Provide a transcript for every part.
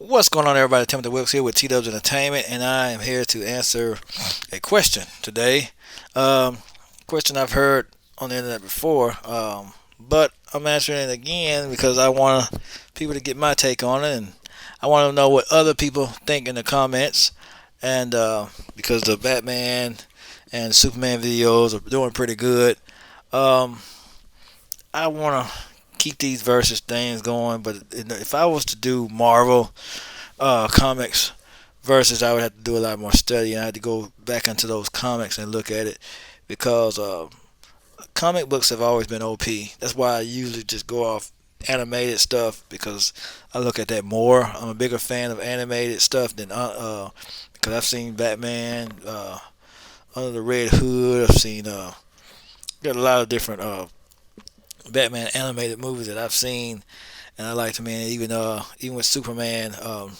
What's going on, everybody? Timothy Wilkes here with T-Dubs Entertainment, and I am here to answer a question today. Um, Question I've heard on the internet before, but I'm answering it again because I want people to get my take on it, and I want to know what other people think in the comments. And because the Batman and Superman videos are doing pretty good, um, I want to keep these versus things going. But if I was to do Marvel comics versus, I would have to do a lot more study, and I had to go back into those comics and look at it because comic books have always been OP. That's why I usually just go off animated stuff because I look at that more. I'm a bigger fan of animated stuff than because I've seen Batman, Under the Red Hood. I've seen got a lot of different Batman animated movies that I've seen, and I like to, man, even with Superman,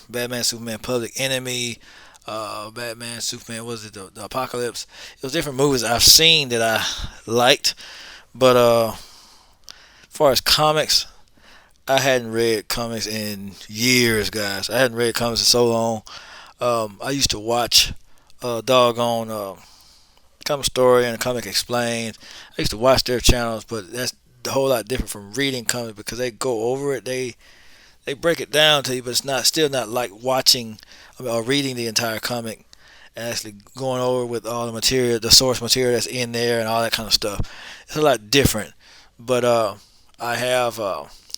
Batman, Superman, Public Enemy, Batman, Superman, was it the Apocalypse? It was different movies I've seen that I liked, but as far as comics, I hadn't read comics in years, guys. I hadn't read comics in so long. I used to watch doggone Comic Story and Comic Explained. I used to watch their channels, but that's a whole lot different from reading comics because they go over it. They break it down to you, but it's not still not like watching or reading the entire comic and actually going over with all the material, the source material that's in there, and all that kind of stuff. It's a lot different. But I have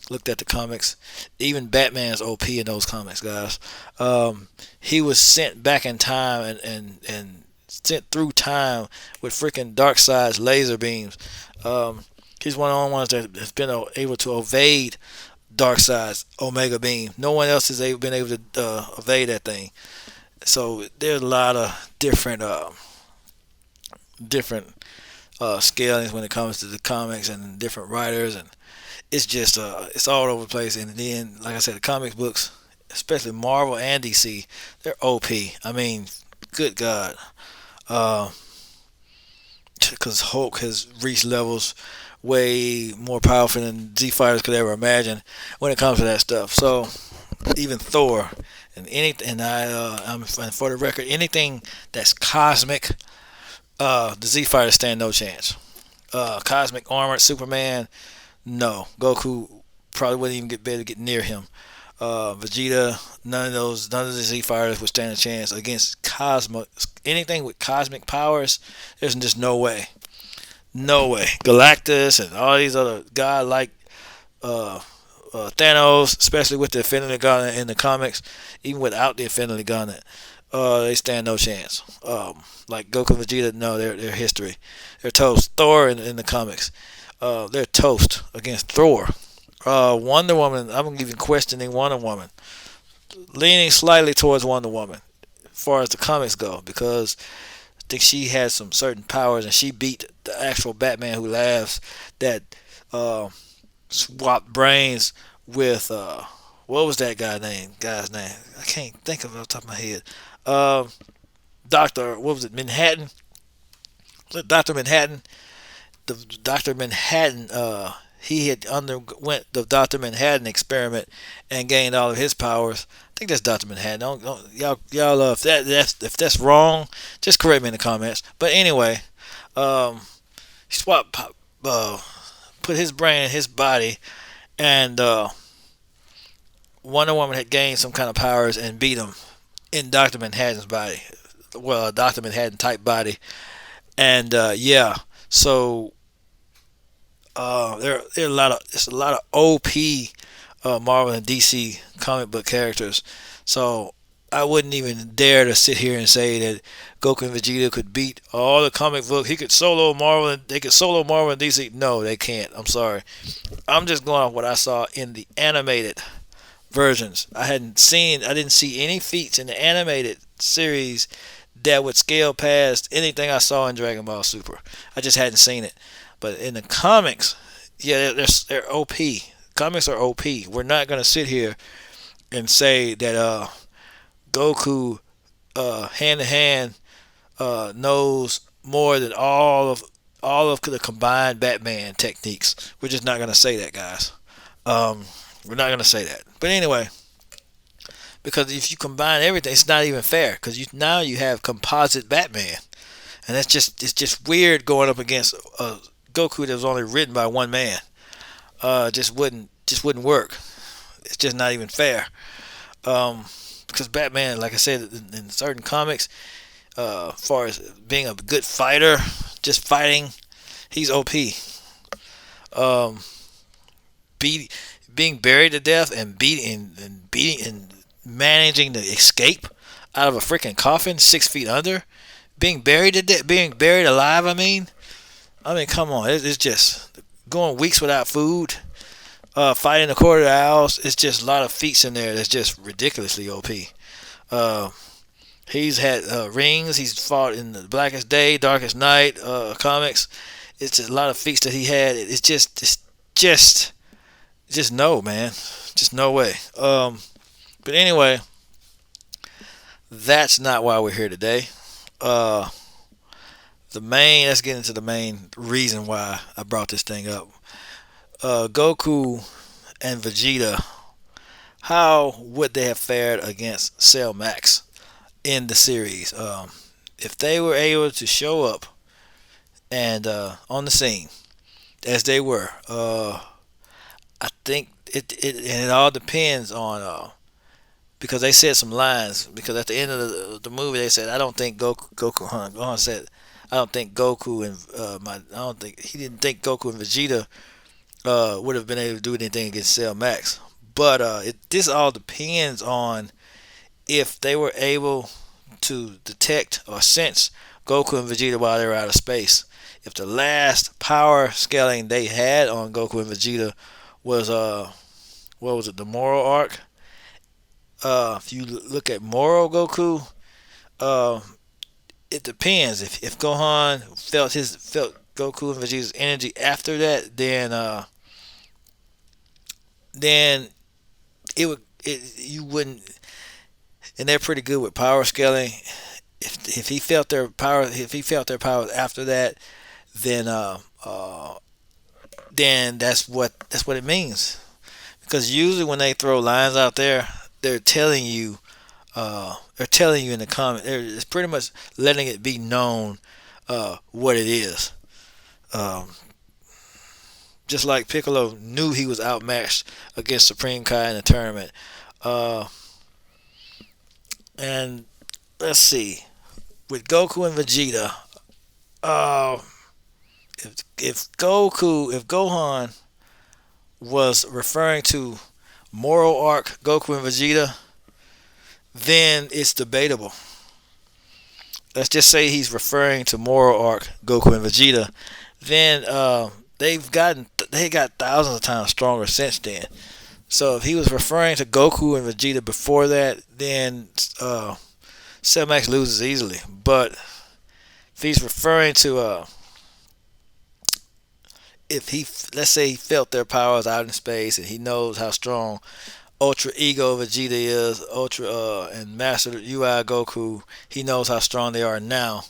looked at the comics. Even Batman's OP in those comics, guys. He was sent back in time and sent through time with freaking Darkseid's laser beams. He's one of the only ones that has been able to evade Darkseid's Omega beam. No one else has been able to evade that thing. So there's a lot of different scalings when it comes to the comics and different writers, and it's just it's all over the place. And then, like I said, the comic books, especially Marvel and DC, they're OP. I mean, good God, because Hulk has reached levels way more powerful than Z fighters could ever imagine when it comes to that stuff. So even Thor and and for the record, anything that's cosmic, the Z fighters stand no chance. Cosmic armored Superman, no. Goku probably wouldn't even be able to get near him. Vegeta, none of the Z fighters would stand a chance against cosmic anything with cosmic powers. There's just no way. No way. Galactus and all these other godlike uh, Thanos, especially with the Infinity Gauntlet in the comics, even without the Infinity Gauntlet, they stand no chance. Like Goku and Vegeta, no, they're history. They're toast. Thor in the comics, they're toast against Thor. Wonder Woman, I'm even questioning Wonder Woman, leaning slightly towards Wonder Woman as far as the comics go, because I think she has some certain powers, and she beat the actual Batman who laughs that uh, swapped brains with what was that Guy's name? I can't think of it off the top of my head. Uh, Doctor, what was it? Manhattan. Was it Doctor Manhattan? The Doctor Manhattan. He had underwent the Doctor Manhattan experiment and gained all of his powers. I think that's Doctor Manhattan. Don't y'all if that's wrong, just correct me in the comments. But anyway, um, he swapped put his brain in his body, and Wonder Woman had gained some kind of powers and beat him in Doctor Manhattan's body. Well, a Doctor Manhattan type body, and yeah. So there are a lot of OP Marvel and DC comic book characters. So I wouldn't even dare to sit here and say that Goku and Vegeta could beat all the comic book. He could solo Marvel, and they could solo Marvel and DC. No, they can't. I'm sorry. I'm just going off what I saw in the animated versions. I didn't see any feats in the animated series that would scale past anything I saw in Dragon Ball Super. I just hadn't seen it. But in the comics, yeah, they're OP. Comics are OP. We're not gonna sit here and say that Goku hand to hand knows more than all of the combined Batman techniques. We're just not gonna say that, guys. We're not gonna say that. But anyway, because if you combine everything, it's not even fair. Because now you have composite Batman, and it's just weird going up against Goku that was only written by one man. Just wouldn't work. It's just not even fair. Um, because Batman, like I said, in certain comics, as far as being a good fighter, just fighting, he's OP. Um, beat, being buried to death and beating and managing to escape out of a freaking coffin 6 feet under, being buried alive. I mean, come on, it's just going weeks without food, fighting the quarter owls. It's just a lot of feats in there that's just ridiculously OP. Uh, he's had rings. He's fought in the Blackest Day, Darkest Night comics. It's just a lot of feats that he had. Just just no, man, just no way. But anyway, that's not why we're here today. Uh, let's get into the main reason why I brought this thing up. Goku and Vegeta, how would they have fared against Cell Max in the series? If they were able to show up and on the scene as they were, I think and it all depends on because they said some lines. Because at the end of the movie, they said, "I don't think Gohan said, I don't think Goku and I don't think he didn't think Goku and Vegeta would have been able to do anything against Cell Max." But this all depends on if they were able to detect or sense Goku and Vegeta while they were out of space. If the last power scaling they had on Goku and Vegeta was what was it, the Moral arc? If you look at Moral Goku, uh, it depends. If Gohan felt Goku and Vegeta's energy after that, then you wouldn't. And they're pretty good with power scaling. If he felt their power, if he felt their powers after that, then then that's what it means. Because usually when they throw lines out there, they're telling you in the comment. It's pretty much letting it be known what it is. Um, just like Piccolo knew he was outmatched against Supreme Kai in the tournament. Uh, and let's see, with Goku and Vegeta, uh, if Gohan was referring to Moral Arc Goku and Vegeta, then it's debatable. Let's just say he's referring to Moral Arc Goku and Vegeta, then they got thousands of times stronger since then. So if he was referring to Goku and Vegeta before that, then Cell Max loses easily. But if he's referring to if he let's say he felt their powers out in space and he knows how strong Ultra Ego Vegeta is, Ultra and Master UI Goku, he knows how strong they are now.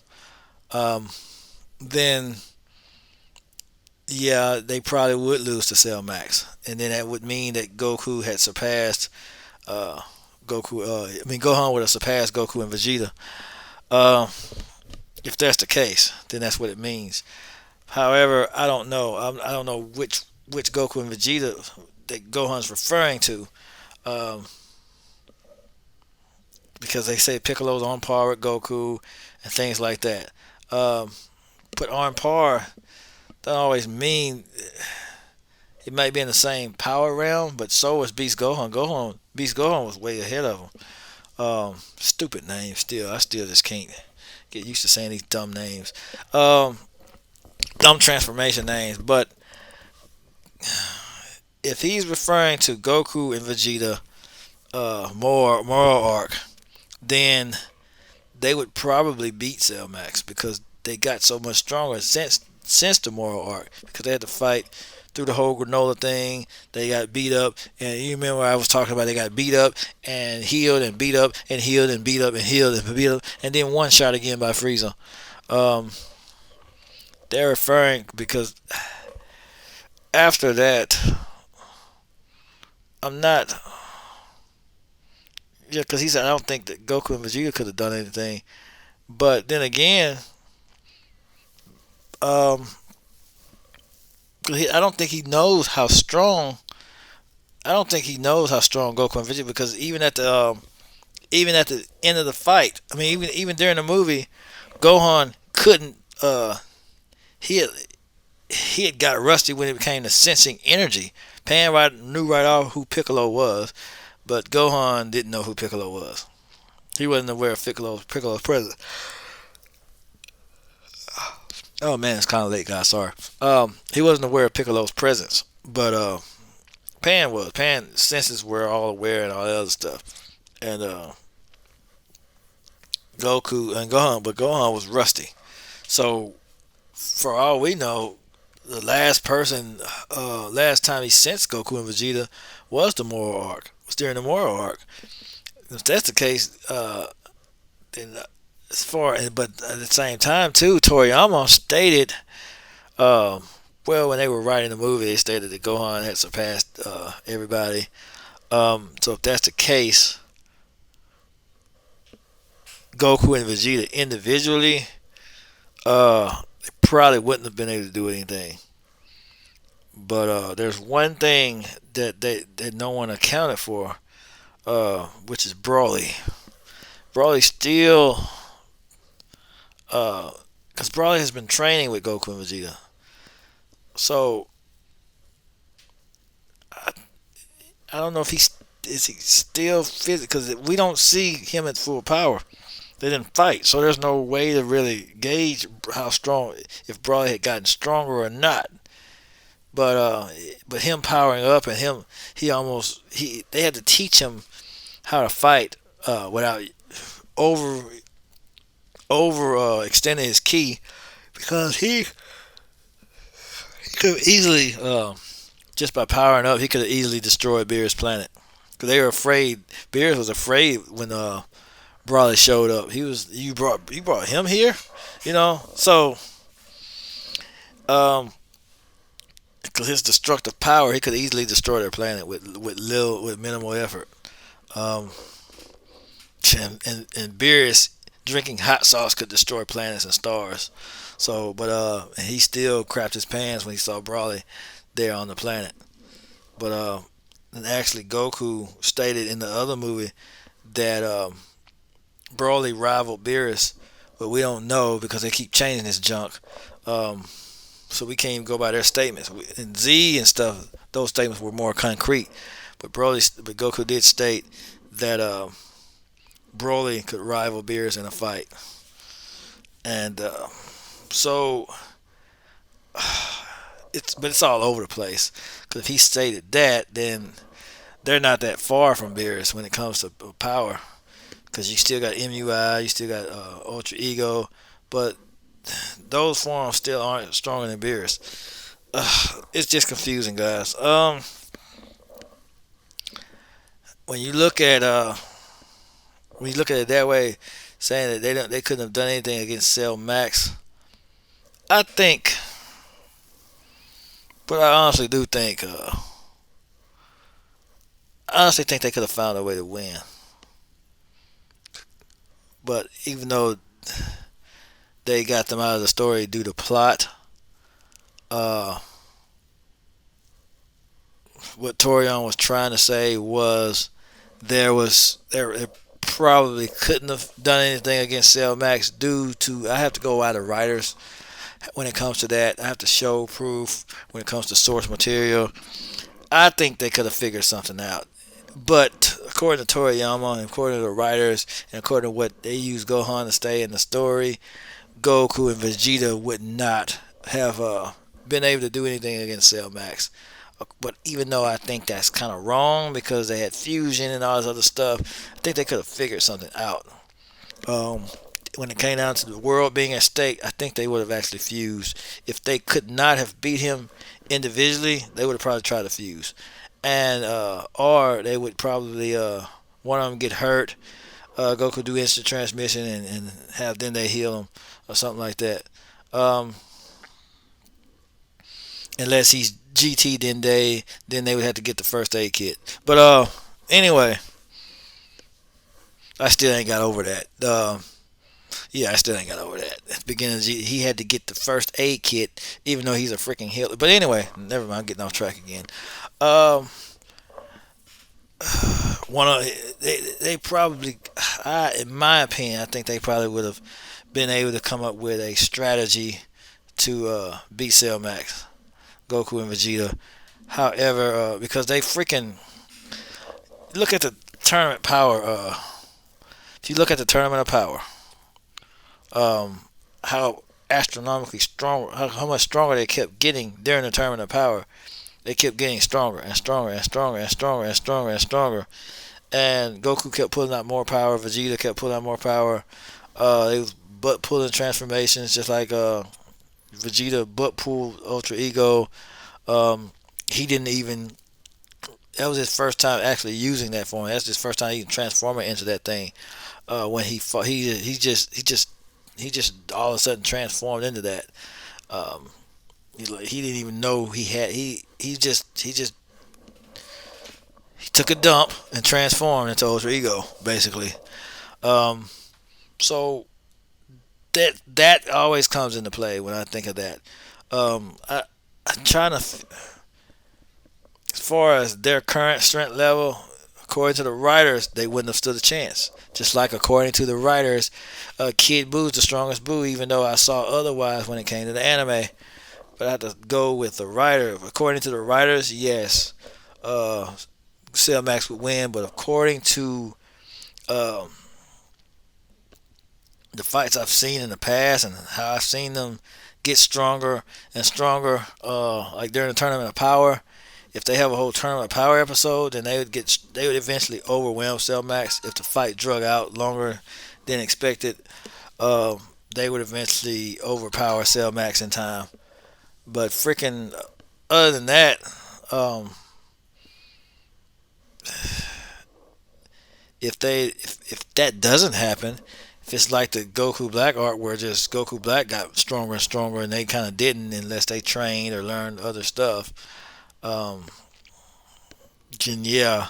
Um, then yeah, they probably would lose to Cell Max, and then that would mean that Goku had surpassed uh, Gohan would have surpassed Goku and Vegeta. Uh, if that's the case, then that's what it means. However, I don't know. I don't know which Goku and Vegeta that Gohan's referring to, um, because they say Piccolo's on par with Goku and things like that. Um, but on par doesn't always mean it might be in the same power realm, but so was Beast Gohan. Beast Gohan was way ahead of him. Stupid name still. I still just can't get used to saying these dumb names. Dumb transformation names. But if he's referring to Goku and Vegeta, more moral arc, then they would probably beat Cell Max because they got so much stronger since the moral arc, because they had to fight through the whole granola thing. They got beat up, and you remember I was talking about they got beat up and healed and beat up and healed and beat up and healed and beat up, and then one shot again by Frieza. Um, they're referring because after that, I'm not. Yeah, because he said I don't think that Goku and Vegeta could have done anything. But then again, um, I don't think he knows how strong. I don't think he knows how strong Goku and Vegeta because even at the end of the fight, I mean even during the movie, Gohan couldn't. He had, he had got rusty when it came to sensing energy. Pan knew right off who Piccolo was, but Gohan didn't know who Piccolo was. He wasn't aware of Piccolo's presence. Oh man, it's kind of late, guys. Sorry. He wasn't aware of Piccolo's presence, but Pan was. Pan senses were all aware and all that other stuff, and Goku and Gohan, but Gohan was rusty. So for all we know, the last time he sensed Goku and Vegeta was the Moral Arc. Was during the Moral Arc. If that's the case, then as far but at the same time too, Toriyama stated, well, when they were writing the movie, they stated that Gohan had surpassed everybody. So if that's the case, Goku and Vegeta individually, they probably wouldn't have been able to do anything. But there's one thing that no one accounted for, which is Broly. Broly still, because Broly has been training with Goku and Vegeta. So I, I don't know if he still physical because we don't see him at full power. They didn't fight, so there's no way to really gauge how strong if Broly had gotten stronger or not. But him powering up and he they had to teach him how to fight without over extending his ki because he could easily just by powering up he could have easily destroyed Beerus' planet because they were afraid. Beerus was afraid when Broly showed up. You brought him here, so um because his destructive power, he could easily destroy their planet with minimal effort. Um, and Beerus drinking hot sauce could destroy planets and stars. So, but he still crapped his pants when he saw Broly there on the planet. But and actually, Goku stated in the other movie that Broly rivaled Beerus, but we don't know because they keep changing this junk. Um, so we can't even go by their statements. And Z and stuff, those statements were more concrete. But Goku did state that Broly could rival Beerus in a fight, and so it's all over the place. Because if he stated that, then they're not that far from Beerus when it comes to power. Because you still got MUI, you still got Ultra Ego, but those forms still aren't stronger than Beerus. It's just confusing, guys. When you look at it that way, saying that they couldn't have done anything against Cell Max, I think, but I honestly do think, I honestly think they could have found a way to win. But even though they got them out of the story due to plot, uh, what Torion was trying to say was there probably couldn't have done anything against Cell Max due to I have to go out of writers when it comes to that. I have to show proof when it comes to source material. I think they could have figured something out. But according to Toriyama and according to the writers and according to what they use Gohan to stay in the story, Goku and Vegeta would not have been able to do anything against Cell Max. But even though I think that's kind of wrong because they had fusion and all this other stuff, I think they could have figured something out. Um, when it came down to the world being at stake, I think they would have actually fused. If they could not have beat him individually, they would have probably tried to fuse, and or they would probably one of them get hurt. Goku do instant transmission and have then they heal him or something like that. Um, Unless he's GT, then they would have to get the first aid kit. But anyway, I still ain't got over that. Yeah, I still ain't got over that. At the beginning, he had to get the first aid kit, even though he's a freaking healer. But anyway, never mind. I'm getting off track again. Um, one of they probably, in my opinion, I think they probably would have been able to come up with a strategy to beat Cell Max, Goku and Vegeta. However, because they freaking look at the tournament power. If you look at the tournament of power, how astronomically strong, how much stronger they kept getting during the tournament of power. They kept getting stronger and stronger and stronger and stronger and stronger and stronger. And Goku kept pulling out more power. Vegeta kept pulling out more power. They was butt pulling transformations, just like Vegeta butt pulled Ultra Ego. Um, he didn't even. That was his first time actually using that form. That's his first time even transforming into that thing. When he fought, he just all of a sudden transformed into that. Um, he didn't even know he had he took a dump and transformed into Ultra Ego basically. Um, so that always comes into play when I think of that. I'm trying to, as far as their current strength level, according to the writers, they wouldn't have stood a chance. Just like according to the writers, Kid Boo's the strongest Boo, even though I saw otherwise when it came to the anime. But I have to go with the writer. According to the writers, yes, uh, Cell Max would win. But according to um, the fights I've seen in the past and how I've seen them get stronger and stronger, like during the Tournament of Power, if they have a whole Tournament of Power episode, then they would eventually overwhelm Cell Max if the fight drug out longer than expected. Uh, they would eventually overpower Cell Max in time. But freaking, other than that, um, if that doesn't happen, if it's like the Goku Black arc where just Goku Black got stronger and stronger and they kind of didn't unless they trained or learned other stuff, um, then yeah,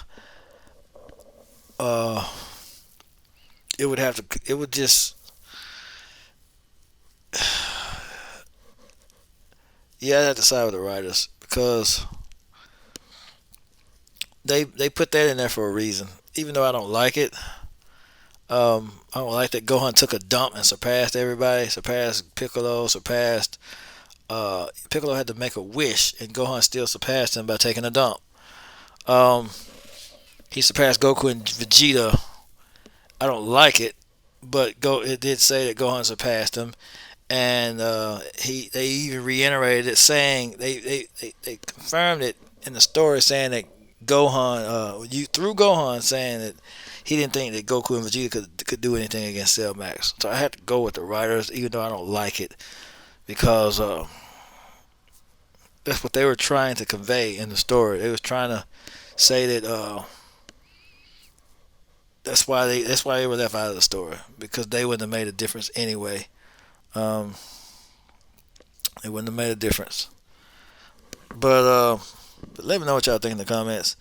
uh, it would just, yeah, I have to side with the writers because they put that in there for a reason. Even though I don't like it, I don't like that Gohan took a dump and surpassed everybody, surpassed Piccolo, surpassed. Piccolo had to make a wish, and Gohan still surpassed him by taking a dump. Um, he surpassed Goku and Vegeta. I don't like it, but it did say that Gohan surpassed him, and they even reiterated it, saying they confirmed it in the story, saying that through Gohan saying that he didn't think that Goku and Vegeta could do anything against Cell Max. So I had to go with the writers, even though I don't like it, because that's what they were trying to convey in the story. They was trying to say that that's why they were left out of the story, because they wouldn't have made a difference anyway. Um, it wouldn't have made a difference. But let me know what y'all think in the comments.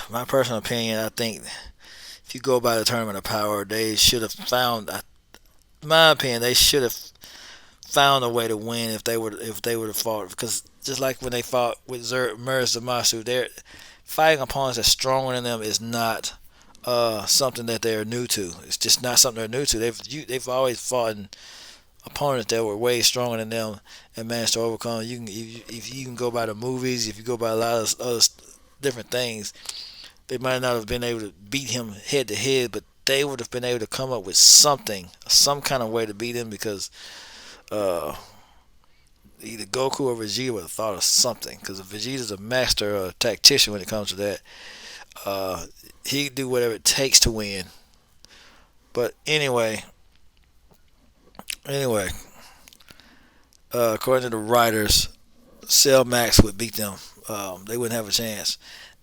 My personal opinion, I think if you go by the tournament of power, they should have found. In my opinion, they should have found a way to win if they would have fought. Because just like when they fought with Mers Zamasu, they're fighting opponents that's stronger than them is not something that they're new to. It's just not something they're new to. They've always fought opponents that were way stronger than them and managed to overcome. If you can go by the movies, if you go by a lot of other different things, they might not have been able to beat him head to head, but they would have been able to come up with something, some kind of way to beat him, because uh, either Goku or Vegeta would have thought of something. Because Vegeta's a master tactician when it comes to that. Uh, he can do whatever it takes to win. But anyway, according to the writers, Cell Max would beat them. They wouldn't have a chance.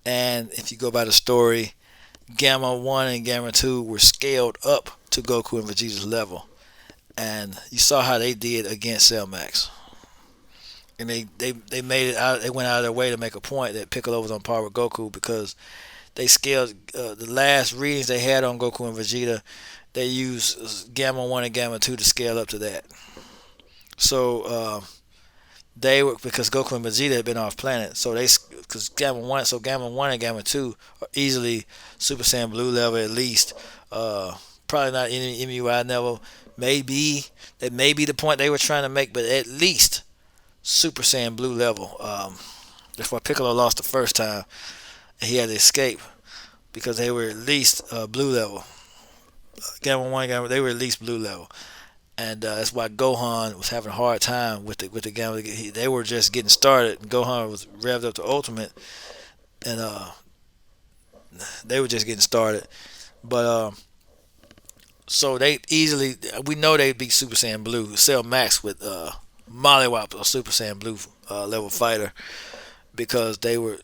And if you go by the story, Gamma 1 and Gamma 2 were scaled up to Goku and Vegeta's level. And you saw how they did against Cell Max. And they made it out. They went out of their way to make a point that Piccolo was on par with Goku, because they scaled the last readings they had on Goku and Vegeta. They used Gamma 1 and Gamma 2 to scale up to that. So they were, because Goku and Vegeta had been off planet, so they, because Gamma 1 and Gamma 2 are easily Super Saiyan Blue level at least. Probably not any MUI level. Maybe that may be the point they were trying to make, but at least Super Saiyan Blue level. That's why Piccolo lost the first time. He had to escape because they were at least blue level. Gamma One, Gamma, they were at least blue level, and that's why Gohan was having a hard time with the Gamma. They were just getting started. And Gohan was revved up to Ultimate, and they were just getting started. But so they easily, we know they beat Super Saiyan Blue, Cell Max with Mollywop, a Super Saiyan Blue level fighter, because they were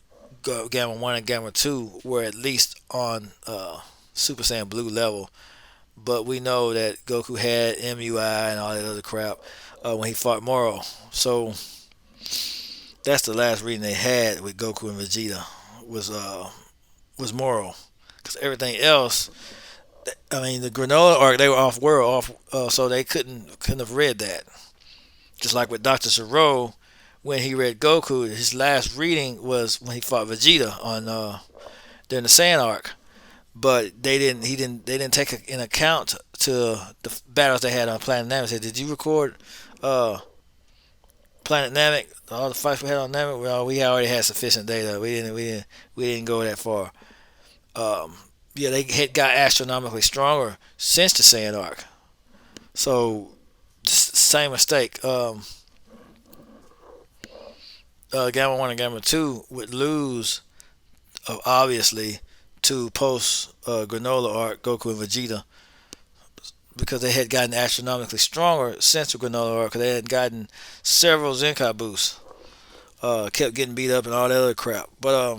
Gamma 1 and Gamma 2 were at least on Super Saiyan Blue level. But we know that Goku had MUI and all that other crap when he fought Moro. So that's the last reading they had with Goku and Vegeta was Moro, because everything else, I mean, the Granola arc, they were off world, so they couldn't have read that. Just like with Doctor Zero, when he read Goku, his last reading was when he fought Vegeta on during the Saiyan arc. But they didn't take in account to the battles they had on Planet Namek. Said, did you record Planet Namek? All the fights we had on Namek? Well, we already had sufficient data. We didn't go that far. Yeah, they had got astronomically stronger since the Saiyan arc. So same mistake. Gamma 1 and Gamma 2 would lose, obviously, to post Granola arc Goku and Vegeta, because they had gotten astronomically stronger since the Granola arc, because they had gotten several Zenkai boosts. Kept getting beat up and all that other crap. But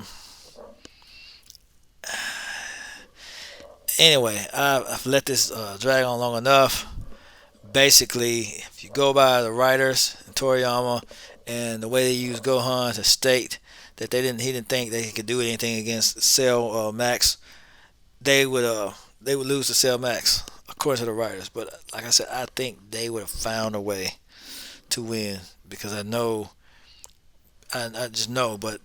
anyway, I've let this drag on long enough. Basically, if you go by the writers and Toriyama and the way they used Gohan to state that he didn't think they could do anything against Cell Max, they would lose to Cell Max according to the writers. But like I said, I think they would have found a way to win, because I know, I just know. But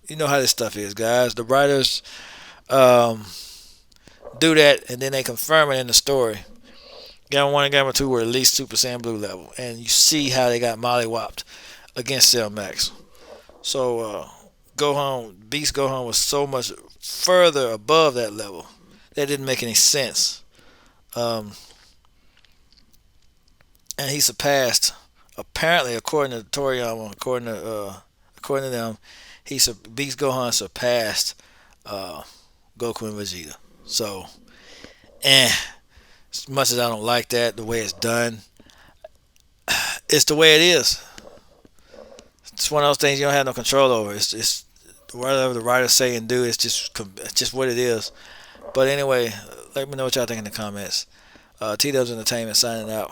you know how this stuff is, guys. The writers do that, and then they confirm it in the story. Gamma 1 and Gamma 2 were at least Super Saiyan Blue level, and you see how they got mollywopped against Cell Max. So Beast Gohan was so much further above that level that didn't make any sense. And he surpassed, apparently, according to Toriyama, according to them, Beast Gohan surpassed Goku and Vegeta. So, as much as I don't like that, the way it's done, it's the way it is. It's one of those things you don't have no control over. It's whatever the writers say and do. It's just what it is. But anyway, let me know what y'all think in the comments. T-Dubs Entertainment signing out.